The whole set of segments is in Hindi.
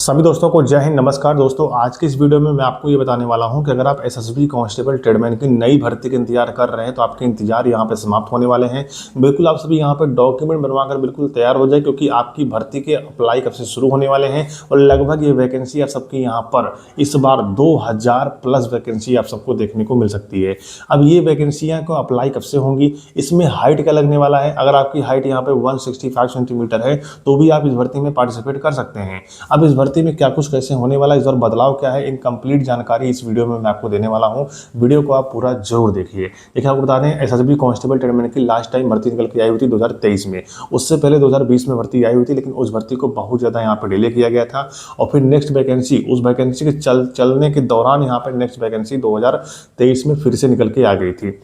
सभी दोस्तों को जय हिंद। नमस्कार दोस्तों, आज की इस वीडियो में मैं आपको ये बताने वाला हूं कि अगर आप एसएसबी कांस्टेबल ट्रेडमैन की नई भर्ती का इंतजार कर रहे हैं तो आपके इंतजार यहां पे समाप्त होने वाले हैं। बिल्कुल आप सभी यहां पे डॉक्यूमेंट बनवाकर बिल्कुल तैयार हो जाए, क्योंकि आपकी भर्ती के अप्लाई कब से शुरू होने वाले हैं और लगभग ये वैकेंसी आप सबकी यहाँ पर इस बार 2000 प्लस वैकेंसी आप सबको देखने को मिल सकती है। अब ये वैकेंसियाँ को अप्लाई कब से होंगी, इसमें हाइट क्या लगने वाला है। अगर आपकी हाइट यहाँ पे 165 सेंटीमीटर है तो भी आप इस भर्ती में पार्टिसिपेट कर सकते हैं। अब इस भर्ती में क्या कुछ कैसे होने वाला है, इस बार बदलाव क्या है, इन कंप्लीट जानकारी इस वीडियो में मैं आपको देने वाला हूं। वीडियो को आप पूरा जरूर देखिए। देखिए, आपको बता दें एसएसबी कांस्टेबल ट्रेडमैन की लास्ट टाइम भर्ती निकल के आई हुई थी 2023 में। उससे पहले 2020 में भर्ती आई हुई थी, लेकिन उस भर्ती को बहुत ज़्यादा यहाँ पर डिले किया गया था। और फिर नेक्स्ट वैकेंसी, उस वैकेंसी के चलने के दौरान यहाँ पर नेक्स्ट वैकेंसी 2023 में फिर से निकल के आ गई थी।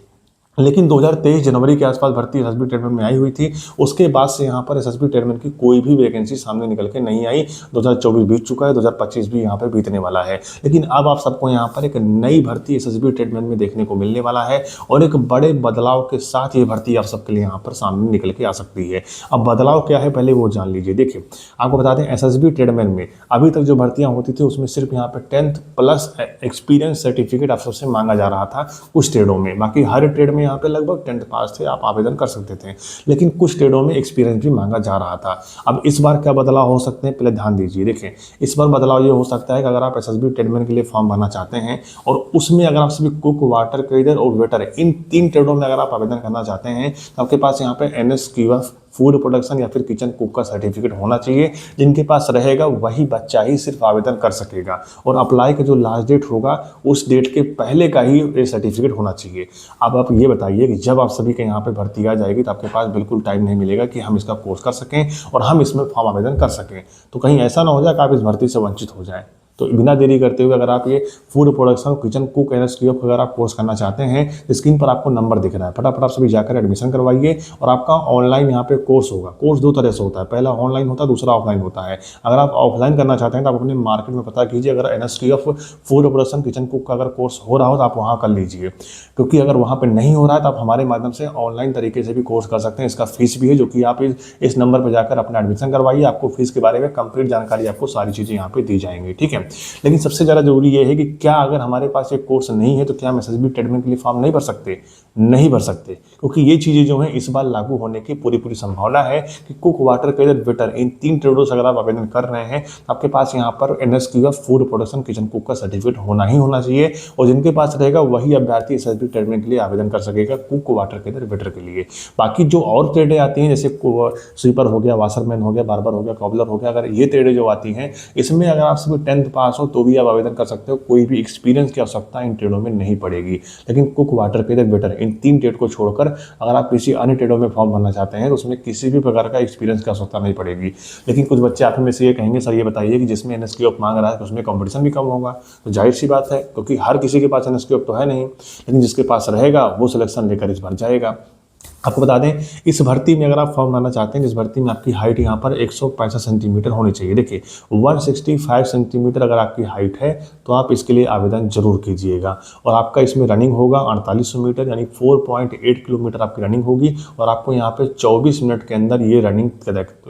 लेकिन 2023 जनवरी के आसपास भर्ती एसएसबी ट्रेडमैन में आई हुई थी। उसके बाद से यहाँ पर एसएसबी ट्रेडमैन की कोई भी वैकेंसी सामने निकल के नहीं आई। 2024 बीत चुका है, 2025 भी यहाँ पर बीतने वाला है। लेकिन अब आप सबको यहाँ पर एक नई भर्ती एसएसबी ट्रेडमैन में देखने को मिलने वाला है और एक बड़े बदलाव के साथ ये भर्ती आप सबके लिए यहाँ पर सामने निकल के आ सकती है। अब बदलाव क्या है पहले वो जान लीजिए। देखिए, आपको बता दें एसएसबी ट्रेडमैन में अभी तक जो भर्तियाँ होती थी उसमें सिर्फ यहाँ पर 10th प्लस एक्सपीरियंस सर्टिफिकेट आप सबसे मांगा जा रहा था कुछ ट्रेडों में। बाकी हर ट्रेड में यहाँ पे लगभग 10th पास थे, आप आवेदन कर सकते थे। लेकिन कुछ ट्रेडों में एक्सपीरियंस भी मांगा जा रहा था। अब इस बार क्या बदलाव हो सकते हैं, पहले ध्यान दीजिए। देखें, इस बार बदलाव ये हो सकता है कि अगर आप एसएसबी ट्रेडमैन के लिए फॉर्म भरना चाहते हैं और उसमें अगर आप सभी कुक, वाटर कैडर और वेटर इन 3 ट्रेडों में अगर आप आवेदन करना चाहते हैं तो आपके पास यहाँ पे NSQF फूड प्रोडक्शन या फिर किचन कुक का सर्टिफिकेट होना चाहिए। जिनके पास रहेगा वही बच्चा ही सिर्फ आवेदन कर सकेगा और अप्लाई का जो लास्ट डेट होगा उस डेट के पहले का ही ये सर्टिफिकेट होना चाहिए। अब आप ये बताइए कि जब आप सभी के यहाँ पे भर्ती आ जाएगी तो आपके पास बिल्कुल टाइम नहीं मिलेगा कि हम इसका कोर्स कर सकें और हम इसमें फॉर्म आवेदन कर सकें। तो कहीं ऐसा ना हो जाए कि आप इस भर्ती से वंचित हो जाएं। तो बिना देरी करते हुए अगर आप ये food production kitchen cook NSQF अगर आप कोर्स करना चाहते हैं, स्क्रीन पर आपको नंबर दिख रहा है, फटाफट आप सभी जाकर एडमिशन करवाइए। और आपका ऑनलाइन यहाँ पे कोर्स होगा। कोर्स 2 तरह से होता है, पहला ऑनलाइन होता है, दूसरा ऑफलाइन होता है। अगर आप ऑफलाइन करना चाहते हैं तो आप अपने मार्केट में पता कीजिए, अगर NSQF food production kitchen cook का अगर कोर्स हो रहा हो तो आप वहाँ कर लीजिए। क्योंकि अगर वहाँ पर नहीं हो रहा है तो आप हमारे माध्यम से ऑनलाइन तरीके से भी कोर्स कर सकते हैं। इसका फीस भी है, जो कि आप इस नंबर पर जाकर अपना एडमिशन करवाइए। आपको फीस के बारे में कंप्लीट जानकारी आपको सारी चीज़ें यहाँ पे दी जाएंगी, ठीक है। लेकिन सबसे ज़्यादा जरूरी ये है कि क्या अगर हमारे पास एक कोर्स नहीं है तो क्या हम एसएसबी ट्रेडमैन के लिए फॉर्म नहीं भर सकते? नहीं भर सकते, क्योंकि ये चीज़ें जो हैं इस बार लागू होने की पूरी संभावना है कि कुक, वाटर कैडर, वेटर इन 3 ट्रेडों से अगर आप आवेदन कर रहे हैं तो आपके पास यहाँ पर NSQF food production kitchen cook का सर्टिफिकेट होना ही होना चाहिए। और जिनके पास रहेगा वही अभ्यर्थी एसएसबी ट्रेडमैन के लिए आवेदन कर सकेगा, कुक, वाटर कैडर, वेटर के लिए। बाकी जो और ट्रेडें आती हैं जैसे स्वीपर हो गया, वाशरमैन हो गया, बार्बर हो गया, कॉबलर हो गया, अगर ये ट्रेडें जो आती हैं इसमें अगर आप सभी 10th पास हो तो भी आप आवेदन कर सकते हो। कोई भी एक्सपीरियंस की आवश्यकता इन ट्रेडों में नहीं पड़ेगी। लेकिन कुक, वाटर कैडर, वेटर इन 3 ट्रेड को छोड़कर अगर आप किसी अन्य ट्रेडों में फॉर्म भरना चाहते हैं तो उसमें किसी भी प्रकार का एक्सपीरियंस की आवश्यकता नहीं पड़ेगी। लेकिन कुछ बच्चे आप में से ये कहेंगे, सर ये बताइए कि जिसमें NSQF मांग रहा है तो उसमें कंपटीशन भी कम होगा। तो जाहिर सी बात है, क्योंकि हर किसी के पास NSQF तो है नहीं, लेकिन जिसके पास रहेगा वो सिलेक्शन लेकर इस बार जाएगा। आपको बता दें इस भर्ती में अगर आप फॉर्म भरना चाहते हैं, जिस भर्ती में आपकी हाइट यहाँ पर 165 सेंटीमीटर होनी चाहिए। देखिए, 165 सेंटीमीटर अगर आपकी हाइट है तो आप इसके लिए आवेदन जरूर कीजिएगा। और आपका इसमें रनिंग होगा 4800 मीटर, यानी 4.8 किलोमीटर आपकी रनिंग होगी। और आपको यहाँ पे 24 मिनट के अंदर ये रनिंग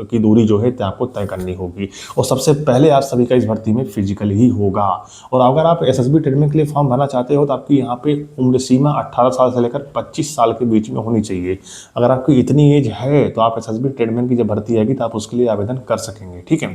की दूरी जो है आपको तय करनी होगी। और सबसे पहले आप सभी का इस भर्ती में फिजिकल ही होगा। और अगर आप एसएसबी ट्रेडमैन के लिए फॉर्म भरना चाहते हो तो आपकी यहाँ पे उम्र सीमा 18 साल से लेकर 25 साल के बीच में होनी चाहिए। अगर आपकी इतनी एज है तो आप एसएसबी ट्रेडमैन की जब भर्ती आएगी तो आप उसके लिए आवेदन कर सकेंगे, ठीक है।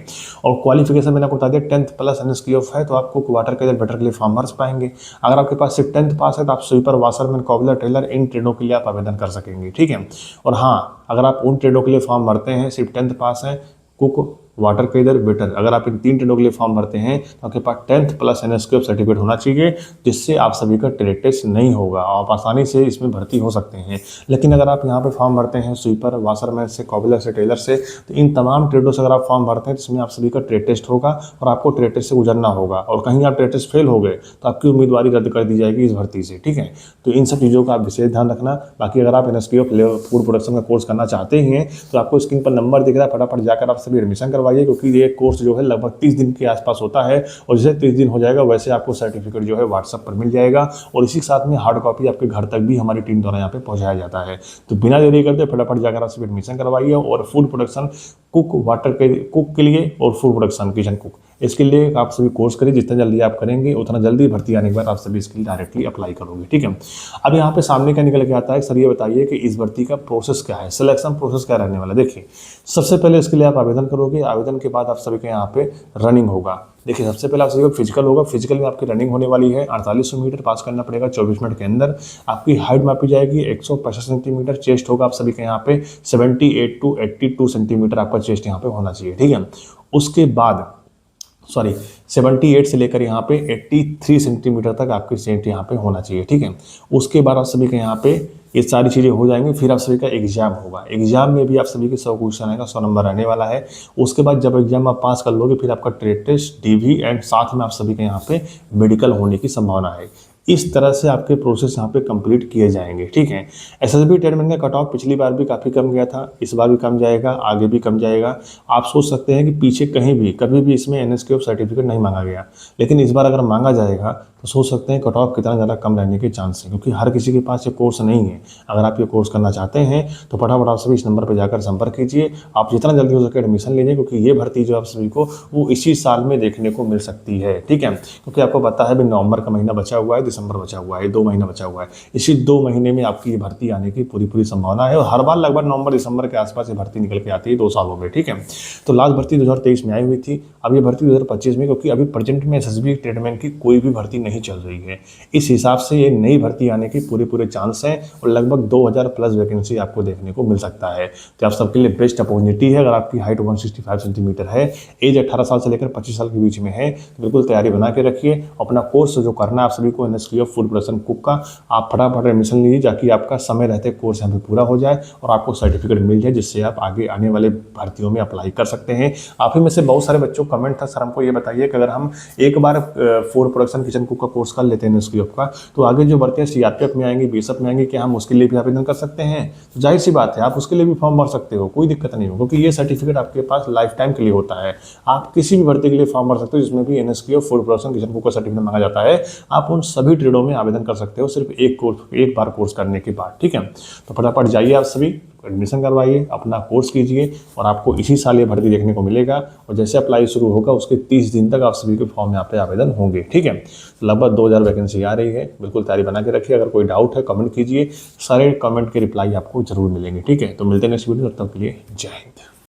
और क्वालिफिकेशन मैंने आपको बता दिया 10th प्लस NSQF है तो आपको वाटर कैडर, वेटर के लिए फॉर्म भर पाएंगे। अगर आपके पास सिर्फ 10th पास है तो आप स्वीपर, वाशरमैन, कॉबलर, टेलर इन ट्रेडों के लिए आप आवेदन कर सकेंगे, ठीक है। और हाँ, अगर आप उन ट्रेडों के लिए फॉर्म भरते हैं सिर्फ 10th पास है, कुक, वाटर कैडर, वेटर, अगर आप इन 3 ट्रेडों के लिए फॉर्म भरते हैं तो आपके पास 10th प्लस NSQF सर्टिफिकेट होना चाहिए, जिससे आप सभी का ट्रेड टेस्ट नहीं होगा, आप आसानी से इसमें भर्ती हो सकते हैं। लेकिन अगर आप यहाँ पे फॉर्म भरते हैं स्वीपर, वाशरमैन से, कॉबलर से, टेलर से, तो इन तमाम ट्रेडों से अगर आप फॉर्म भरते हैं तो इसमें आप सभी का ट्रेड टेस्ट होगा और आपको ट्रेड टेस्ट से गुजरना होगा। और कहीं आप ट्रेड टेस्ट फेल हो गए तो आपकी उम्मीदवारी रद्द कर दी जाएगी इस भर्ती से, ठीक है। तो इन सब चीज़ों का आप विशेष ध्यान रखना। बाकी अगर आप NSQF फूड प्रोडक्शन का कोर्स करना चाहते हैं तो आपको स्क्रीन पर नंबर दिख रहा है, फटाफट जाकर आप सभी एडमिशन करवाइए। क्योंकि ये कोर्स जो है लगभग 30 दिन के आसपास होता है और जैसे 30 दिन हो जाएगा वैसे आपको सर्टिफिकेट जो है व्हाट्सएप पर मिल जाएगा और इसी के साथ में हार्ड कॉपी आपके घर तक भी हमारी टीम द्वारा यहाँ पे पहुँचाया जाता है। तो बिना देरी करते फटाफट जाकर आप सभी एडमिशन करवाइए और फूड प्रोडक्शन कुक, वाटर के कुक के लिए और फूड प्रोडक्शन किचन कुक, इसके लिए आप सभी कोर्स करिए। जितना जल्दी आप करेंगे उतना जल्दी भर्ती आने के बाद आप सभी इसके लिए डायरेक्टली अप्लाई करोगे, ठीक है। अब यहाँ पे सामने क्या निकल के आता है, सर ये बताइए कि इस भर्ती का प्रोसेस क्या है, सिलेक्शन प्रोसेस क्या रहने वाला है। देखिए सबसे पहले इसके लिए आप आवेदन करोगे, आवेदन के बाद आप सभी के यहाँ पे रनिंग होगा। देखिए सबसे पहले आप सभी को फिजिकल होगा, फिजिकल में आपकी रनिंग होने वाली है, 4800 मीटर पास करना पड़ेगा 24 मिनट के अंदर। आपकी हाइट मापी जाएगी 165 सेंटीमीटर, चेस्ट होगा आप सभी के यहाँ पे 78 टू 82 सेंटीमीटर आपका चेस्ट यहाँ पे होना चाहिए, ठीक है। उसके बाद 78 से लेकर यहाँ पे 83 सेंटीमीटर तक आपकी चेस्ट यहाँ पे होना चाहिए, ठीक है। उसके बाद आप सभी के यहाँ पे ये सारी चीज़ें हो जाएंगी, फिर आप सभी का एग्जाम होगा। एग्जाम में भी आप सभी के 100 क्वेश्चन आएगा, 100 नंबर रहने वाला है। उसके बाद जब एग्जाम आप पास कर लोगे फिर आपका ट्रेड टेस्ट, डीवी एंड साथ में आप सभी के यहाँ पे मेडिकल होने की संभावना है। इस तरह से आपके प्रोसेस यहाँ पे कंप्लीट किए जाएंगे, ठीक है। एसएसबी ट्रेडमैन का कट ऑफ पिछली बार भी काफ़ी कम गया था, इस बार भी कम जाएगा, आगे भी कम जाएगा। आप सोच सकते हैं कि पीछे कहीं भी कभी भी इसमें एनएसक्यूएफ सर्टिफिकेट नहीं मांगा गया, लेकिन इस बार अगर मांगा जाएगा तो सोच सकते हैं कट ऑफ कितना ज़्यादा कम रहने के चांस है, क्योंकि हर किसी के पास ये कोर्स नहीं है। अगर आप ये कोर्स करना चाहते हैं तो फटाफट आप सभी इस नंबर पर जाकर संपर्क कीजिए। आप जितना जल्दी हो सके एडमिशन लीजिए, क्योंकि ये भर्ती जो आप सभी को वो इसी साल में देखने को मिल सकती है, ठीक है। क्योंकि आपको पता है भी नवंबर का महीना बचा हुआ है, दिसंबर बचा हुआ है, 2 महीना बचा हुआ है। इसी 2 महीने में आपकी ये भर्ती आने की पूरी संभावना है, और हर बार लगभग नवंबर दिसंबर के आसपास ये भर्ती निकल के आती है 2 सालों में, ठीक है। तो लास्ट भर्ती 2023 में आई हुई थी, अब ये भर्ती 2025 में, क्योंकि अभी प्रेजेंट में एसएसबी ट्रेडमैन की कोई भी भर्ती नहीं चल रही है, इस हिसाब से ये नई भर्ती आने की पूरे चांस हैं, और लगभग 2000 प्लस वैकेंसी आपको देखने को मिल सकता है। तो आप सबके लिए बेस्ट अपॉर्चुनिटी है। अगर आपकी हाइट 165 सेंटीमीटर है, एज 18 साल से लेकर 25 साल के बीच में है, तो बिल्कुल तैयारी बना के रखिए। अपना कोर्स जो करना है आप सभी को एनएसक्यूएफ फूड प्रोडक्शन कुक का, आप फटाफट एडमिशन लीजिए, ताकि आपका समय रहते कोर्स यहाँ पे पूरा हो जाए और आपको सर्टिफिकेट मिल जाए, जिससे आप आगे आने वाले भर्तियों में अप्लाई कर सकते हैं। आप ही में से बहुत सारे बच्चों को कमेंट था, सर हमको ये बताइए कि अगर हम एक बार फूड प्रोडक्शन किचन कुक का कोर्स कर लेते हैं एनएसक्यूएफ का, तो आगे जो भर्तियां सीआरपीएफ में आएंगी, बीएसएफ में आएंगी, क्या हम उसके लिए भी आवेदन कर सकते हैं? तो जाहिर सी बात है आप उसके लिए भी फॉर्म भर सकते हो, कोई दिक्कत नहीं हो, क्योंकि ये सर्टिफिकेट आपके पास लाइफ टाइम के लिए होता है। आप किसी भी भर्ती के लिए फॉर्म भर सकते हो जिसमें भी NSQF food production kitchen cook का सर्टिफिकेट मांगा जाता है। आप उन सभी ट्रेडों में आवेदन कर सकते हो, सिर्फ एक बार कोर्स करने के बाद, ठीक है। तो फटाफट जाइए आप सभी एडमिशन करवाइए, अपना कोर्स कीजिए, और आपको इसी साल ये भर्ती देखने को मिलेगा। और जैसे अप्लाई शुरू होगा उसके 30 दिन तक आप सभी के फॉर्म यहाँ पे आवेदन होंगे, ठीक है। लगभग 2000 वैकेंसी आ रही है, बिल्कुल तैयारी बना के रखिए। अगर कोई डाउट है कमेंट कीजिए, सारे कमेंट के रिप्लाई आपको जरूर मिलेंगे, ठीक है। तो मिलते हैं नेक्स्ट वीडियो, तब तक के लिए जय हिंद।